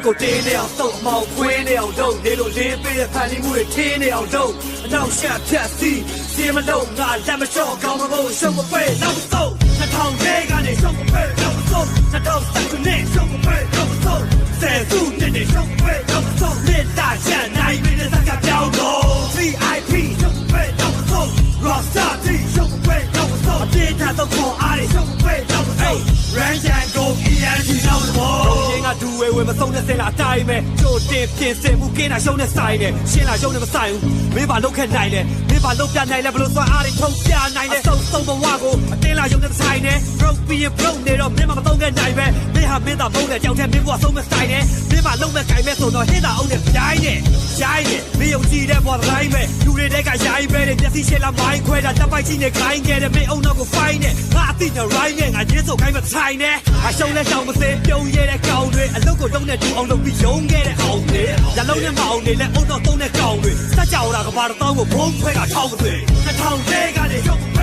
ကိုတင်းနေအောင်သုံးမောင်ခွင်းနေအောင်လုပ်နေလို့လေးပေးတဲ့ဖန်တီးမှုတွေထင်းနေအောင်လုပ်အနောက်ရှက်ဖြတ်စီးစီမလို့ငါလက်မလျှော့ကောင်းမလို့ရှုံးမပေးနောက်မဆုံး2000ကနေရှုံးမပေးနောက်မဆုံး2019နဲ့ရှုံးမပေးနောက်မဆုံးဆယ်စုနှစ်နဲ့ရှုံးမပေးနောက်မဆုံးလက်တာချန်နိုင်ပြီးတဲ့စကားပြောင်းတော့ VIP ရှုံးမပေးနောက်မဆုံး Rockstar T ရှုံးမပေးနောက်မဆုံးအပြည့်ထပ်တော့ခေါ်အားရှုံးမပေးနောက်မဆုံး Range and Go ENT နောက်တော့ရင်းကဒူဝဲဝဲမဆုံးတဲ့စင်လာအတိုင်းပဲကြိုတင်ပြင်ဆင်မှုကင်းတာရှုံးတဲ့ဆိုင်နဲ့ရှင်းလာရှုံးနေမဆိုင်ဘူးမင်းပါလောက်ခက်နိုင်တယ်မင်းပါလောက်ပြနိုင်လဲဘလို့စွာအားတွေထုံပြနိုင်တယ်ဆုံးဘဝကိုအတင်းလာရုံနဲ့ဆိုင်နဲ့ broke ပြီး broke နေတော့မင်းမမသုံးခဲ့နိုင်ပဲမင်းဟာမင်းသာမုန်းတဲ့ကြောက်တဲ့မင်းဘဝဆုံးမဆိုင်နဲ့မင်းပါလုံးမဲ့ကြိုင်မဲ့ဆိုတော့ဟင်းသာအောင်နဲ့ပြိုင်းနဲ့မင်းယုံကြည်တဲ့ဘဝတိုင်းပဲလူတွေတဲကရိုင်းပဲတဲ့မျက်စိရှင်းလာမိုင်းခွဲတာတပ်ပိုက်ကြီးနဲ့ခိုင်းခဲ့တဲ့မင်းအုံနောက်ကို fight နဲ့ငါအသိနဲ့ right နဲ့ငါရင်းစုံခိုင်းမဲ့ဆိုင်နဲ့အရှုံးလဲရှောင်မစင်ပြုံးရဲတဲ့ကောင်တွေအလုတ်ကိုတုံးနဲ့တူအောင်လုပ်ပြီးယုံခဲ့တဲ့အောင်တွေရလုံးနဲ့မအောင်နေလဲအုံတော့တုံးတဲ့ကောင်တွေစက်ကြောင်တာကဘာတော့ကိုဘုံခွဲတာထောက်မသွေ2000ကနေရုပ်